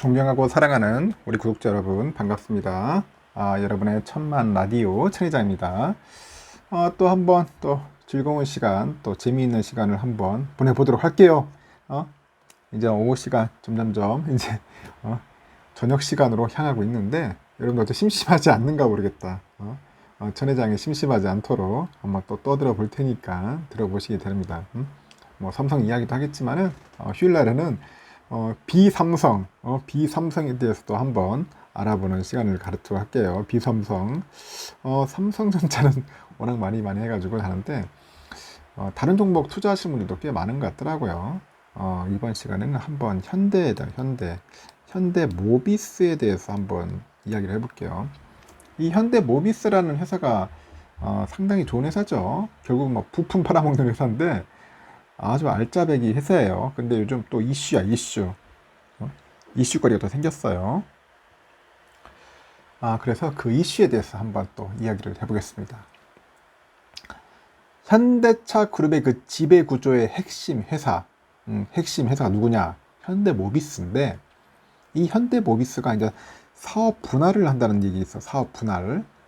존경하고 사랑하는 우리 구독자 여러분 반갑습니다. 여러분의 천만 라디오 천희장입니다. 또 한번 또 즐거운 시간, 또 재미있는 시간을 한번 보내보도록 할게요. 이제 오후 시간 점점점 이제 저녁 시간으로 향하고 있는데 여러분들 심심하지 않는가 모르겠다. 천혜장이 심심하지 않도록 한번 또 떠들어 볼 테니까 들어보시기 바랍니다. 뭐 삼성 이야기도 하겠지만은 휴일날에는 비삼성에 대해서도 한번 알아보는 시간을 가르치도록 할게요. 비삼성. 삼성전자는 워낙 많이 해가지고 하는데, 다른 종목 투자하시는 분들도 꽤 많은 것 같더라고요. 이번 시간에는 한번 현대모비스에 대해서 한번 이야기를 해볼게요. 이 현대모비스라는 회사가 상당히 좋은 회사죠. 결국 뭐 부품 팔아먹는 회사인데, 아주 알짜배기 회사예요. 근데 요즘 또 이슈거리가 더 생겼어요. 그래서 그 이슈에 대해서 한번 또 이야기를 해보겠습니다. 현대차 그룹의 그 지배 구조의 핵심 회사가 누구냐? 현대모비스인데, 이 현대모비스가 이제 사업 분할을 한다는 얘기 있어.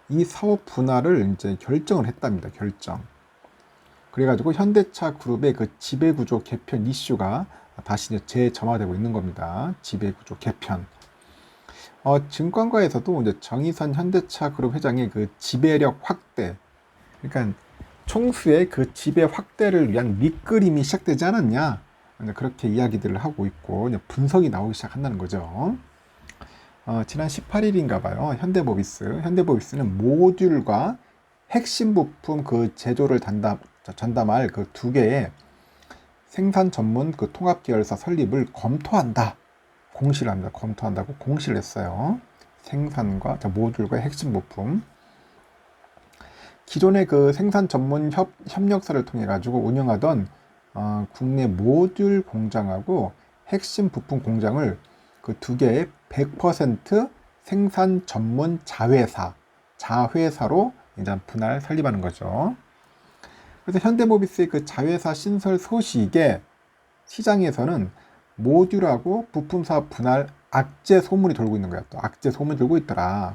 이 사업 분할을 이제 결정을 했답니다. 그래가지고 현대차 그룹의 그 지배구조 개편 이슈가 다시 이제 재점화되고 있는 겁니다. 지배구조 개편. 증권가에서도 이제 정의선 현대차 그룹 회장의 그 지배력 확대, 그러니까 총수의 그 지배 확대를 위한 밑그림이 시작되지 않았냐, 그렇게 이야기들을 하고 있고 분석이 나오기 시작한다는 거죠. 지난 18일인가 봐요. 현대모비스는 모듈과 핵심 부품 그 제조를 전담할 그 두 개의 생산 전문 그 통합 계열사 설립을 공시를 합니다. 검토한다고 공시를 했어요. 생산과 모듈과 핵심 부품. 기존의 그 생산 전문 협력사를 통해 가지고 운영하던 국내 모듈 공장하고 핵심 부품 공장을 그 두 개의 100% 생산 전문 자회사로 이제 분할 설립하는 거죠. 그래서 현대모비스의 그 자회사 신설 소식에 시장에서는 모듈하고 부품 사업 분할 악재 소문이 돌고 있는 거야. 또 악재 소문이 돌고 있더라.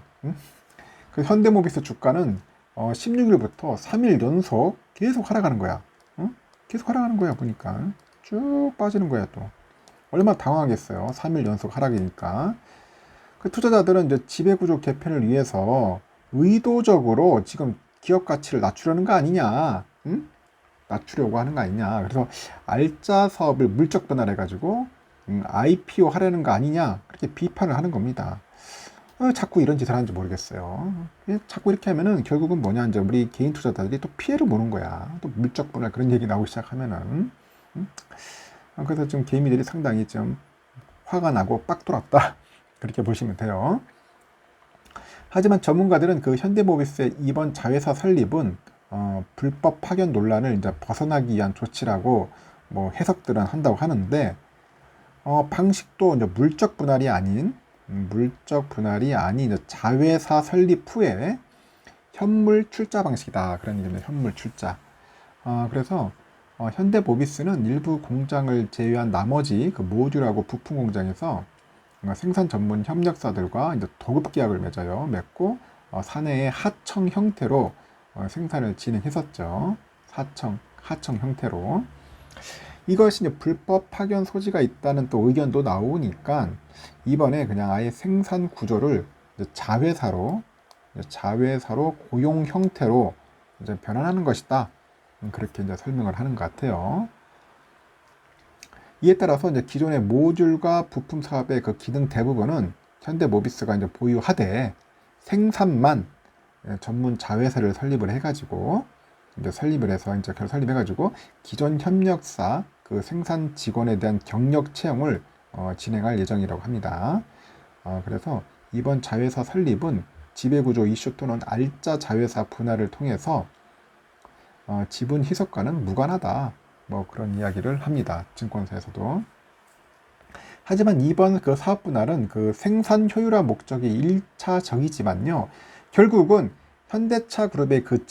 그래서 현대모비스 주가는 16일부터 3일 연속 계속 하락하는 거야. 계속 하락하는 거야. 보니까 쭉 빠지는 거야. 또 얼마나 당황하겠어요. 3일 연속 하락이니까. 그 투자자들은 이제 지배구조 개편을 위해서 의도적으로 지금 기업 가치를 낮추려는 거 아니냐, 낮추려고 하는 거 아니냐. 그래서 알짜 사업을 물적 분할해가지고 IPO 하려는 거 아니냐, 그렇게 비판을 하는 겁니다. 자꾸 이런 짓을 하는지 모르겠어요. 자꾸 이렇게 하면은 결국은 뭐냐, 이제 우리 개인 투자자들이 또 피해를 보는 거야. 또 물적 분할 그런 얘기 나오기 시작하면은. 그래서 지금 개미들이 상당히 좀 화가 나고 빡 돌았다, 그렇게 보시면 돼요. 하지만 전문가들은 그 현대모비스의 이번 자회사 설립은 불법 파견 논란을 이제 벗어나기 위한 조치라고 뭐 해석들은 한다고 하는데, 방식도 이제 물적 분할이 아닌 이제 자회사 설립 후에 현물 출자 방식이다, 그런 얘기입니다. 현물 출자. 그래서 현대모비스는 일부 공장을 제외한 나머지 그 모듈하고 부품 공장에서 생산 전문 협력사들과 이제 도급 계약을 맺고 사내의 하청 형태로 생산을 진행했었죠. 하청 형태로. 이것이 이제 불법 파견 소지가 있다는 또 의견도 나오니까 이번에 그냥 아예 생산 구조를 이제 자회사로 고용 형태로 이제 변환하는 것이다. 그렇게 이제 설명을 하는 것 같아요. 이에 따라서 이제 기존의 모듈과 부품 사업의 그 기능 대부분은 현대모비스가 이제 보유하되 생산만 전문 자회사를 설립을 해가지고 기존 협력사 그 생산 직원에 대한 경력 채용을 진행할 예정이라고 합니다. 그래서 이번 자회사 설립은 지배구조 이슈 또는 알짜 자회사 분할을 통해서 지분 희석과는 무관하다, 뭐 그런 이야기를 합니다. 증권사에서도. 하지만 이번 그 사업 분할은 그 생산 효율화 목적이 1차적이지만요, 결국은 현대차 그룹의 그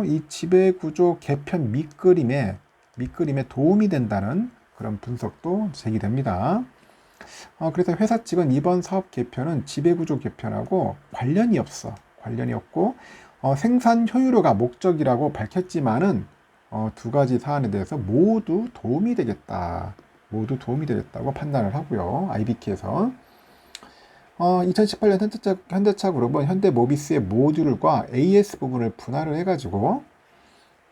이 지배구조 개편 밑그림에 도움이 된다는 그런 분석도 제기됩니다. 그래서 회사 측은 이번 사업 개편은 지배구조 개편하고 관련이 없어. 관련이 없고 생산 효율화가 목적이라고 밝혔지만은 두 가지 사안에 대해서 모두 도움이 되겠다. 모두 도움이 되겠다고 판단을 하고요. IBK에서 2018년 현대차 그룹은 현대모비스의 모듈과 AS 부분을 분할을 해가지고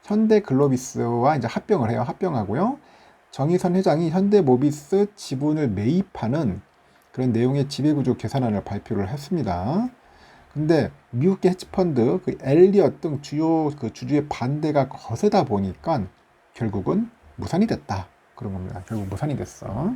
현대글로비스와 이제 합병을 해요. 합병하고요. 정의선 회장이 현대모비스 지분을 매입하는 그런 내용의 지배구조 계산안을 발표를 했습니다. 근데 미국계 헤지펀드, 그 엘리엇 등 주요 그 주주의 반대가 거세다 보니까 결국은 무산이 됐다. 그런 겁니다. 결국 무산이 됐어.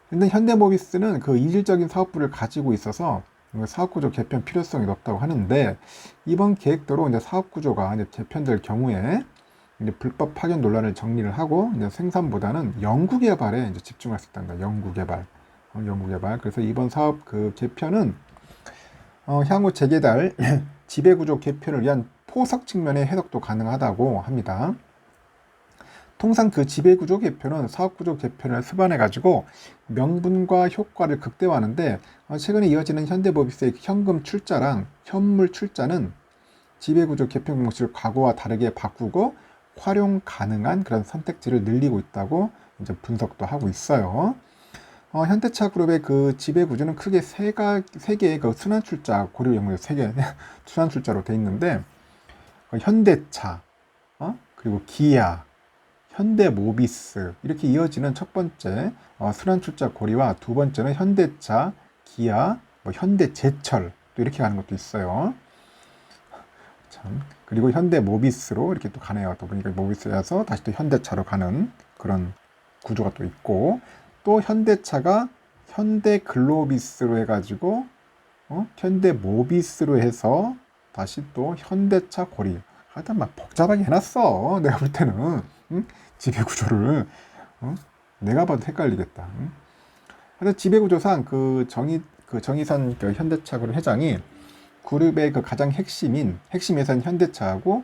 근데 현대모비스는 그 이질적인 사업부를 가지고 있어서 사업구조 개편 필요성이 높다고 하는데 이번 계획대로 이제 사업구조가 이제 개편될 경우에 이제 불법 파견 논란을 정리를 하고 이제 생산보다는 연구 개발에 이제 집중할 수 있답니다. 연구 개발, 연구 개발. 그래서 이번 사업 그 개편은 향후 재개발 지배구조 개편을 위한 포석 측면의 해석도 가능하다고 합니다. 통상 그 지배구조 개편은 사업구조 개편을 수반해가지고 명분과 효과를 극대화하는데 최근에 이어지는 현대모비스의 현금 출자랑 현물 출자는 지배구조 개편 공식을 과거와 다르게 바꾸고 활용 가능한 그런 선택지를 늘리고 있다고 이제 분석도 하고 있어요. 현대차 그룹의 그 지배구조는 크게 세 개의 그 순환출자 고려 영역 세 개 순환출자로 돼 있는데 현대차, 그리고 기아, 현대모비스 이렇게 이어지는 첫 번째 순환출자 고리와 두 번째는 현대차, 기아, 뭐 현대제철 또 이렇게 가는 것도 있어요. 참 그리고 현대모비스로 이렇게 또 가네요. 또 보니까 모비스에서 다시 또 현대차로 가는 그런 구조가 또 있고 또 현대차가 현대글로비스로 해가지고 현대모비스로 해서 다시 또 현대차 고리 하여튼 막 복잡하게 해놨어. 내가 볼 때는 응? 지배구조를 내가 봐도 헷갈리겠다. 응? 하여튼 지배구조상 그 정의선 그 현대차 그룹 회장이 그룹의 그 가장 핵심 회사인 현대차하고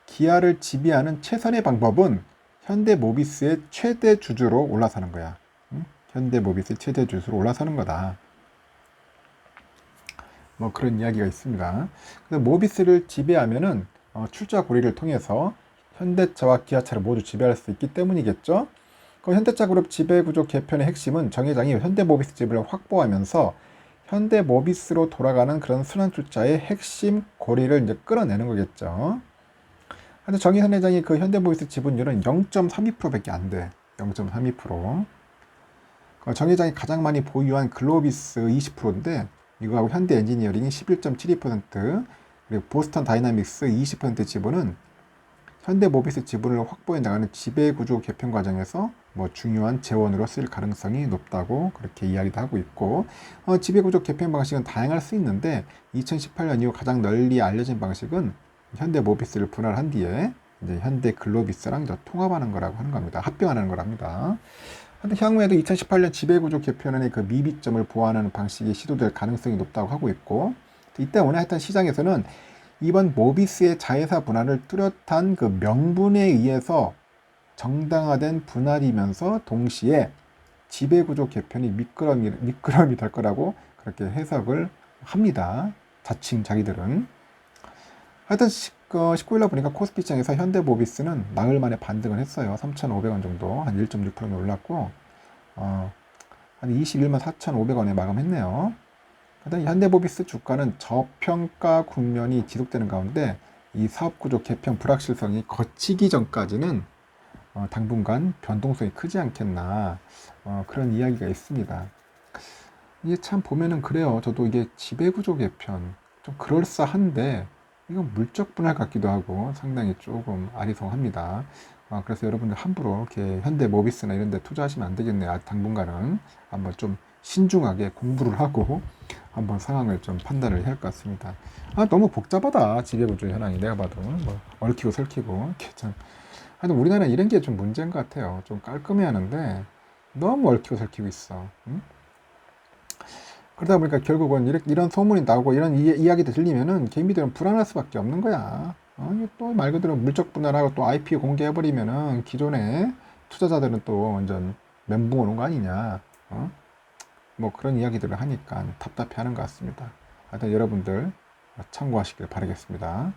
기아를 지배하는 최선의 방법은 현대모비스의 최대 주주로 올라서는 거야. 응? 현대모비스의 최대 주주로 올라서는 거다. 뭐 그런 이야기가 있습니다. 그래서 모비스를 지배하면은 출자 고리를 통해서 현대차와 기아차를 모두 지배할 수 있기 때문이겠죠. 그 현대차 그룹 지배구조 개편의 핵심은 정 회장이 현대모비스 지분을 확보하면서 현대모비스로 돌아가는 그런 순환출자의 핵심 고리를 이제 끌어내는 거겠죠. 근데 정의선 회장이 그 현대모비스 지분율은 0.32%밖에 안 돼. 0.32%. 정 회장이 가장 많이 보유한 글로비스 20%인데 이거하고 현대 엔지니어링이 11.72% 그리고 보스턴 다이나믹스 20% 지분은 현대모비스 지분을 확보해 나가는 지배구조 개편 과정에서 뭐 중요한 재원으로 쓰일 가능성이 높다고 그렇게 이야기도 하고 있고 지배구조 개편 방식은 다양할 수 있는데 2018년 이후 가장 널리 알려진 방식은 현대모비스를 분할한 뒤에 이제 현대글로비스랑 통합하는 거라고 하는 겁니다. 합병하는 거랍니다. 근데 향후에도 2018년 지배구조 개편의 그 미비점을 보완하는 방식이 시도될 가능성이 높다고 하고 있고 이 때문에 하여튼 시장에서는 이번 모비스의 자회사 분할을 뚜렷한 그 명분에 의해서 정당화된 분할이면서 동시에 지배구조 개편이 미끄럼이 될 거라고 그렇게 해석을 합니다. 자칭 자기들은. 하여튼 19일날 보니까 코스피 시장에서 현대모비스는 나흘 만에 반등을 했어요. 3,500원 정도 한 1.6% 올랐고 한 21만 4,500원에 마감했네요. 일단 현대모비스 주가는 저평가 국면이 지속되는 가운데 이 사업구조 개편 불확실성이 거치기 전까지는 당분간 변동성이 크지 않겠나 그런 이야기가 있습니다. 이게 참 보면은 그래요. 저도 이게 지배구조 개편 좀 그럴싸한데 이건 물적 분할 같기도 하고 상당히 조금 아리송합니다. 그래서 여러분들 함부로 이렇게 현대모비스나 이런 데 투자하시면 안 되겠네요. 당분간은 한번 좀 신중하게 공부를 하고 한번 상황을 좀 판단을 해야 할 것 같습니다. 너무 복잡하다. 지배구조 현황이 내가 봐도 뭐 얽히고 설키고 이렇게 참. 하여튼 우리나라는 이런 게 좀 문제인 것 같아요. 좀 깔끔해야 하는데 너무 얽히고 설키고 있어. 응? 그러다 보니까 결국은 이런 소문이 나오고 이런 이야기도 들리면은 개미들은 불안할 수밖에 없는 거야. 또 말 그대로 물적 분할하고 또 IP 공개해버리면은 기존의 투자자들은 또 완전 멘붕 오는 거 아니냐, 뭐 그런 이야기들을 하니까 답답해하는 것 같습니다. 하여튼 여러분들 참고하시길 바라겠습니다.